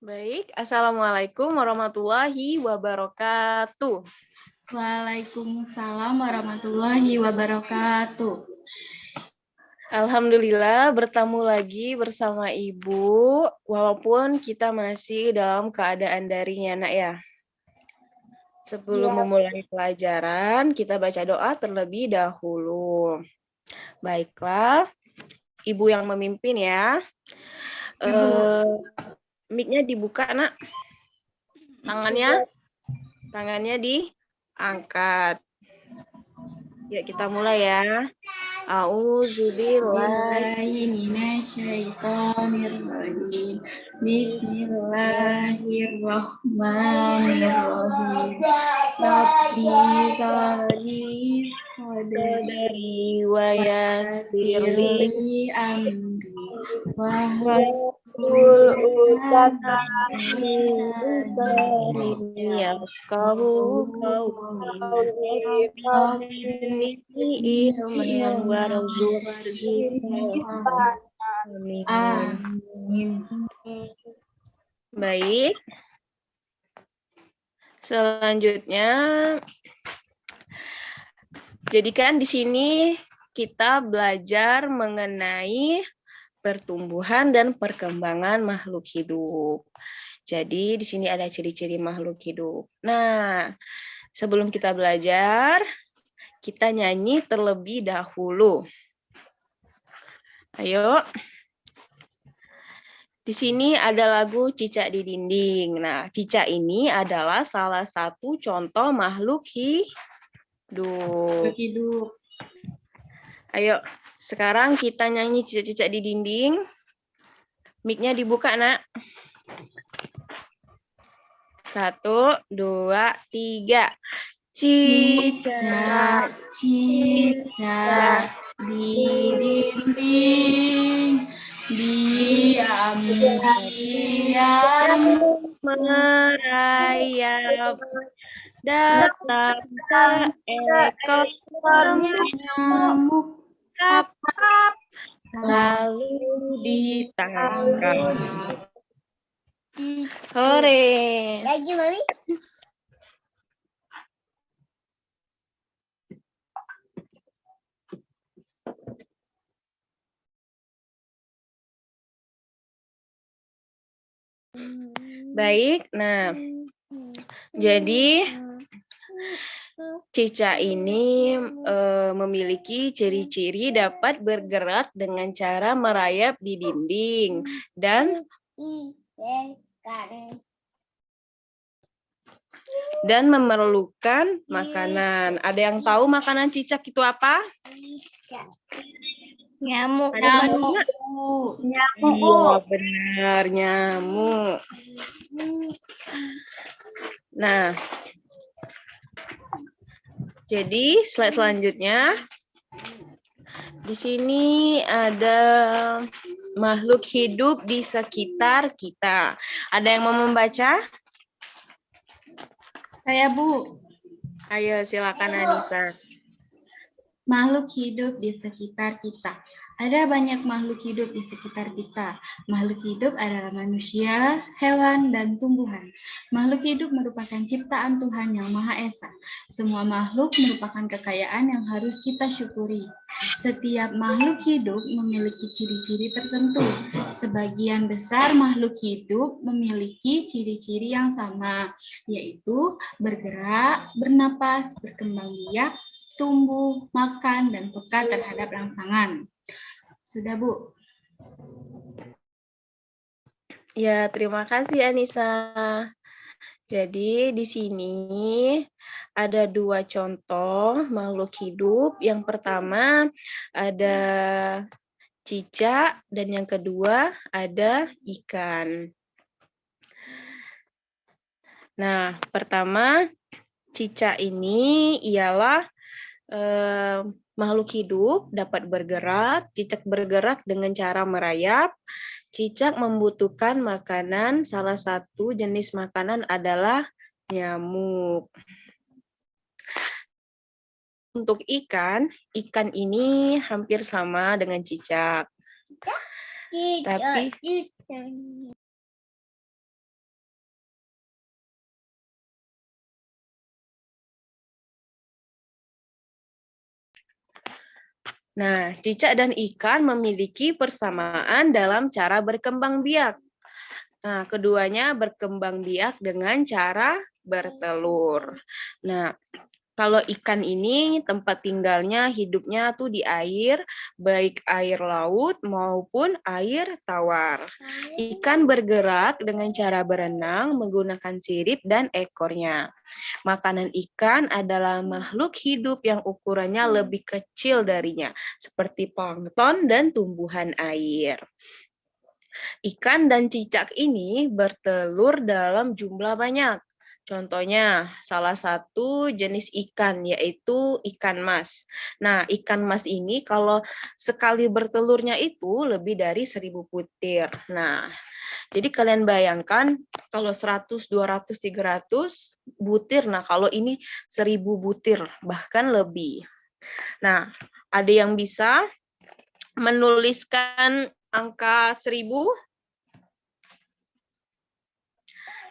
Baik, Assalamualaikum warahmatullahi wabarakatuh. Waalaikumsalam warahmatullahi wabarakatuh. Alhamdulillah bertemu lagi bersama Ibu, walaupun kita masih dalam keadaan daring ya nak ya. Sebelum memulai pelajaran, kita baca doa terlebih dahulu. Baiklah, Ibu yang memimpin ya. Mic-nya dibuka nak. Tangannya diangkat. Yuk kita mulai ya. A'udzubillahiminasyaitonirrajim. Bismillahirrahmanirrahim. Rabbi qali sadri wa yassirli amri wa Baik. Selanjutnya, jadikan di sini kita belajar mengenai pertumbuhan dan perkembangan makhluk hidup. Jadi di sini ada ciri-ciri makhluk hidup. Nah, sebelum kita belajar, kita nyanyi terlebih dahulu. Ayo. Di sini ada lagu Cicak di Dinding. Nah, cicak ini adalah salah satu contoh makhluk hidup. Ayo, sekarang kita nyanyi Cicak-cicak di Dinding. Mic-nya dibuka, nak. 1, 2, 3. Cicak, cicak di dinding, diam-diam merayap, datang seekor nyamuk, kap-kap, lalu ditangkap. Sore. Lagi, Mami. Baik, nah, jadi cicak ini memiliki ciri-ciri dapat bergerak dengan cara merayap di dinding dan memerlukan makanan. Ada yang tahu makanan cicak itu apa? Nyamuk. Iya, benar, nyamuk. Nah, jadi slide selanjutnya, di sini ada makhluk hidup di sekitar kita. Ada yang mau membaca? Saya, Bu. Ayo, silakan Anissa. Makhluk hidup di sekitar kita. Ada banyak makhluk hidup di sekitar kita. Makhluk hidup adalah manusia, hewan, dan tumbuhan. Makhluk hidup merupakan ciptaan Tuhan Yang Maha Esa. Semua makhluk merupakan kekayaan yang harus kita syukuri. Setiap makhluk hidup memiliki ciri-ciri tertentu. Sebagian besar makhluk hidup memiliki ciri-ciri yang sama, yaitu bergerak, bernapas, berkembang biak, tumbuh, makan, dan peka terhadap rangsangan. Sudah, Bu. Ya, terima kasih Anissa. Jadi di sini ada 2 contoh makhluk hidup. Yang pertama ada cicak dan yang kedua ada ikan. Nah, pertama cicak ini ialah makhluk hidup, dapat bergerak. Cicak bergerak dengan cara merayap. Cicak membutuhkan makanan, salah satu jenis makanan adalah nyamuk. Untuk ikan ini hampir sama dengan cicak. Tapi Nah, cicak dan ikan memiliki persamaan dalam cara berkembang biak. Nah, keduanya berkembang biak dengan cara bertelur. Nah, kalau ikan ini tempat tinggalnya hidupnya tuh di air, baik air laut maupun air tawar. Ikan bergerak dengan cara berenang menggunakan sirip dan ekornya. Makanan ikan adalah makhluk hidup yang ukurannya lebih kecil darinya, seperti plankton dan tumbuhan air. Ikan dan cicak ini bertelur dalam jumlah banyak. Contohnya, salah satu jenis ikan yaitu ikan mas. Nah, ikan mas ini kalau sekali bertelurnya itu lebih dari 1000 butir. Nah, jadi kalian bayangkan kalau 100, 200, 300 butir. Nah, kalau ini 1000 butir, bahkan lebih. Nah, ada yang bisa menuliskan angka 1000?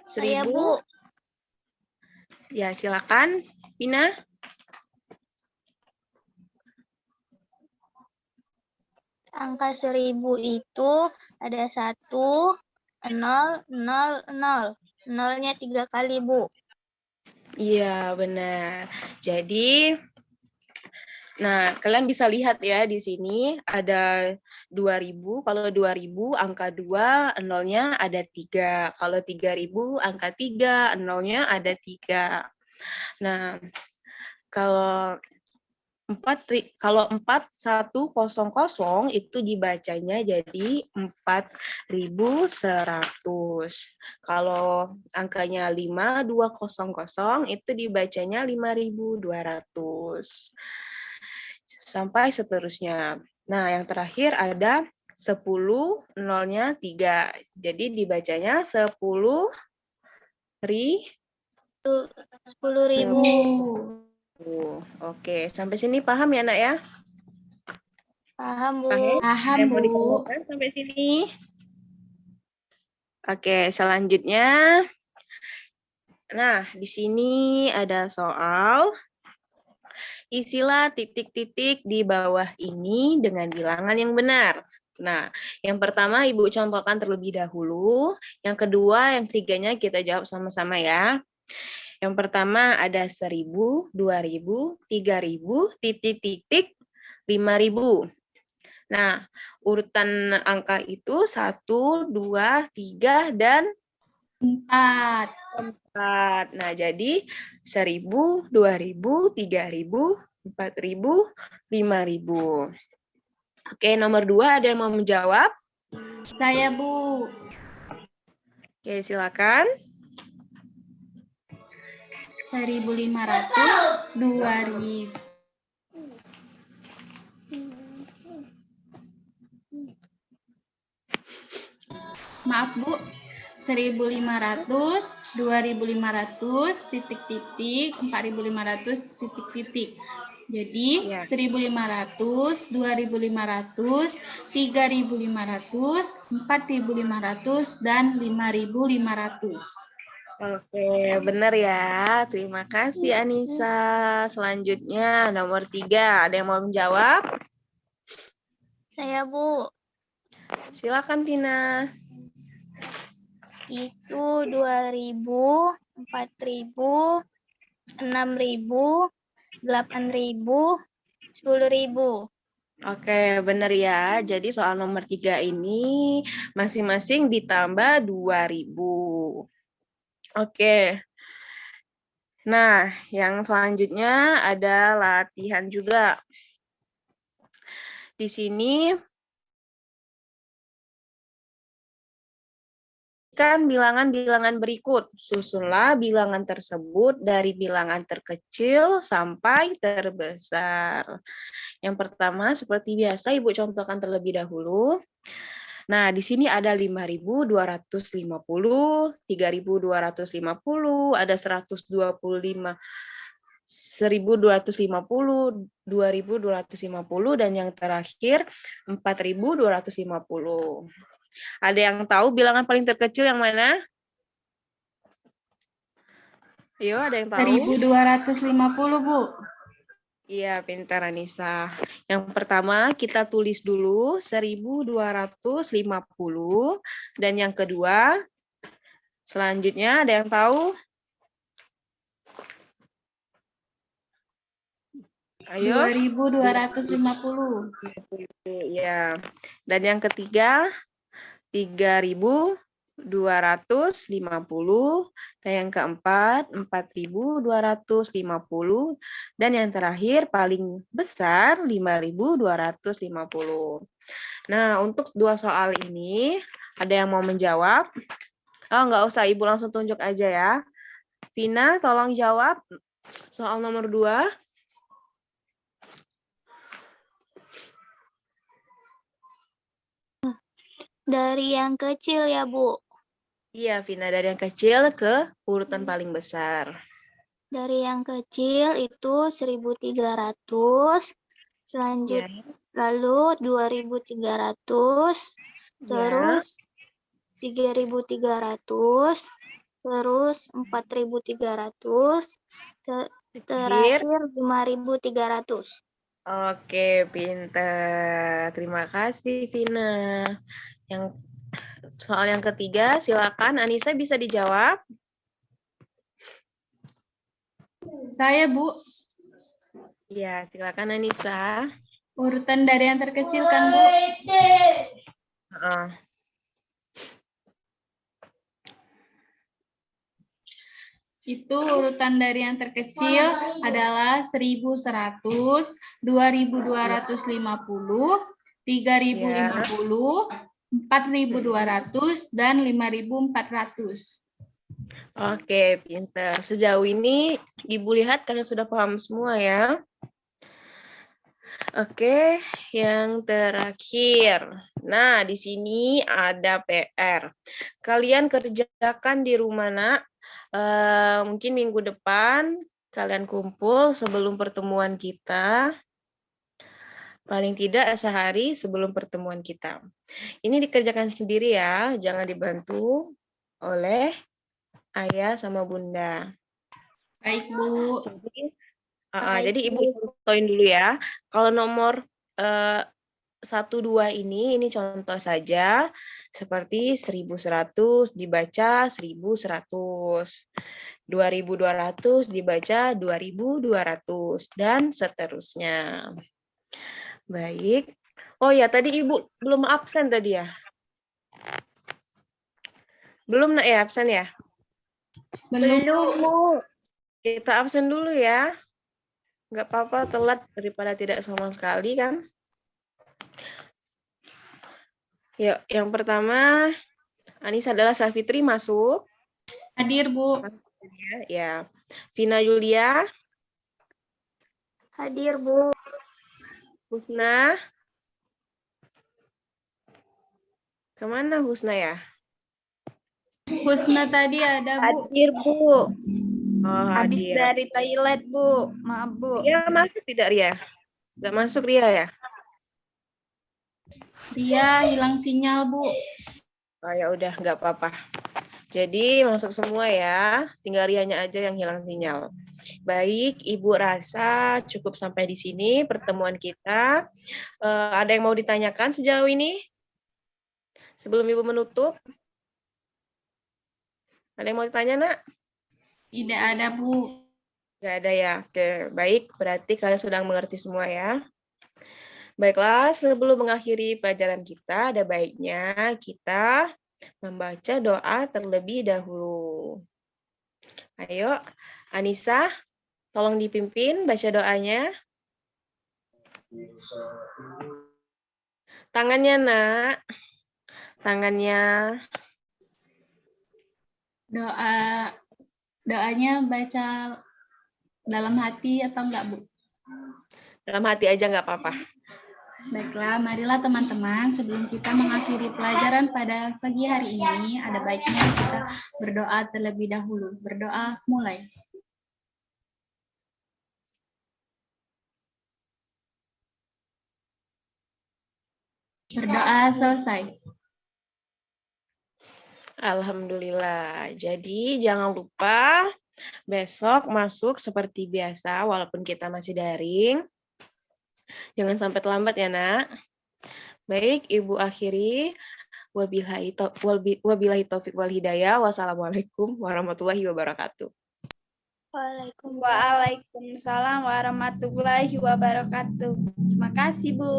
Saya, 1000? Bu. Ya, silakan, Pina. Angka 1000 itu ada 1, 0, 0, 0. Nolnya 3 kali, Bu. Iya, benar. Jadi, nah, kalian bisa lihat ya di sini ada 2000. Kalau 2000 angka 2, nolnya ada 3. Kalau 3000 angka 3, nolnya ada 3. Nah, kalau 4100 itu dibacanya jadi 4100. Kalau angkanya 5200 itu dibacanya 5200. Sampai seterusnya. Nah, yang terakhir ada 10, nolnya 3. Jadi dibacanya 10 10.000. Oke, sampai sini paham ya, Nak ya? Paham, Bu. Paham, Yang mau Bu. ditanyakan sampai sini? Oke, selanjutnya. Nah, di sini ada soal. Isilah titik-titik di bawah ini dengan bilangan yang benar. Nah, yang pertama Ibu contohkan terlebih dahulu. Yang kedua, yang ketiganya kita jawab sama-sama ya. Yang pertama ada 1000, 2000, 3000, titik-titik, 5000. Nah, urutan angka itu 1, 2, 3, dan 4. 4. Nah, jadi 1000, 2000, 3000, 4000, 5000. Oke, nomor 2 ada yang mau menjawab? Saya, Bu. Oke, silakan. 1500, 2000. Maaf, Bu. 1500, 2500, titik-titik, 4500, titik-titik. Jadi, Ya. 1500, 2500, 3500, 4500, dan 5500. Oke, benar ya. Terima kasih, Anissa. Selanjutnya, nomor 3. Ada yang mau menjawab? Saya, Bu. Silakan, Tina. Itu 2000, 4000, 6000, 8000, 10.000. Oke, benar ya. Jadi soal nomor 3 ini masing-masing ditambah 2000. Oke. Nah, yang selanjutnya ada latihan juga. Di sini kan bilangan-bilangan berikut. Susunlah bilangan tersebut dari bilangan terkecil sampai terbesar. Yang pertama, seperti biasa, Ibu contohkan terlebih dahulu. Nah, di sini ada 5250, 3250, ada 125, 1250, 2250, dan yang terakhir 4250. Ada yang tahu bilangan paling terkecil yang mana? Ayo, ada yang tahu? 1250, Bu. Iya, pintar Anissa. Yang pertama kita tulis dulu 1250 dan yang kedua selanjutnya ada yang tahu? Ayo. 2250. Ya. Dan yang ketiga 3250 dan yang keempat 4250 dan yang terakhir paling besar 5250. Nah, untuk dua soal ini ada yang mau menjawab? Oh, nggak usah, Ibu langsung tunjuk aja ya. Vina, tolong jawab soal nomor 2. Dari yang kecil ya, Bu. Iya, Vina, dari yang kecil ke urutan paling besar. Dari yang kecil itu 1.300, Ya. lalu 2.300, Ya. terus 3.300, terus 4.300, terakhir 5.300. Oke, pinter. Terima kasih, Vina. Yang soal yang ketiga, silakan Anissa bisa dijawab. Saya, Bu. Iya, silakan Anissa. Urutan dari yang terkecil kan, Bu? Heeh. Itu urutan dari yang terkecil adalah 1.100, 2.250, 3.050, 4.200, dan 5.400. Oke, pinter. Sejauh ini Ibu lihat kalian sudah paham semua ya. Oke, yang terakhir. Nah, di sini ada PR. Kalian kerjakan di rumah, Nak. Mungkin minggu depan kalian kumpul sebelum pertemuan kita. Paling tidak sehari sebelum pertemuan kita. Ini dikerjakan sendiri ya, jangan dibantu oleh ayah sama bunda. Baik, Bu. Jadi Ibu contohin dulu ya. Kalau nomor 1, 2 ini contoh saja seperti 1.100 dibaca 1.100. 2.200 dibaca 2.200 dan seterusnya. Baik. Oh ya, tadi Ibu belum absen tadi ya? Belum Nak ya absen ya? Belum. Bu. Kita absen dulu ya. Nggak apa-apa telat daripada tidak sama sekali kan? Yuk, yang pertama Anissa adalah Safitri masuk. Hadir, Bu. Ya. Vina Yulia. Hadir, Bu. Husna. Kemana Husna ya? Husna tadi ada, Bu. Hadir, Bu. Oh, Habis hadir. dari toilet, Bu. Maaf, Bu. Ria masuk tidak Ria? Nggak masuk Ria ya? Ria hilang sinyal, Bu. Oh ya udah nggak apa-apa. Jadi masuk semua ya, tinggal Rianya aja yang hilang sinyal. Baik, Ibu rasa cukup sampai di sini pertemuan kita. Ada yang mau ditanyakan sejauh ini? Sebelum Ibu menutup? Ada yang mau ditanya, Nak? Tidak ada, Bu. Nggak ada ya? Oke, baik. Berarti kalian sudah mengerti semua ya. Baiklah, sebelum mengakhiri pelajaran kita, ada baiknya kita membaca doa terlebih dahulu. Ayo, Anissa, tolong dipimpin baca doanya. Tangannya, Nak. Tangannya. Doanya baca dalam hati atau enggak, Bu? Dalam hati aja nggak apa-apa. Baiklah, marilah teman-teman sebelum kita mengakhiri pelajaran pada pagi hari ini, ada baiknya kita berdoa terlebih dahulu. Berdoa mulai. Berdoa selesai. Alhamdulillah. Jadi jangan lupa Besok masuk seperti biasa, walaupun kita masih daring. Jangan sampai terlambat ya, Nak. Baik, Ibu akhiri. Wabillahi taufiq wal hidayah. Wassalamualaikum warahmatullahi wabarakatuh. Waalaikumsalam. Waalaikumsalam warahmatullahi wabarakatuh. Terima kasih, Bu.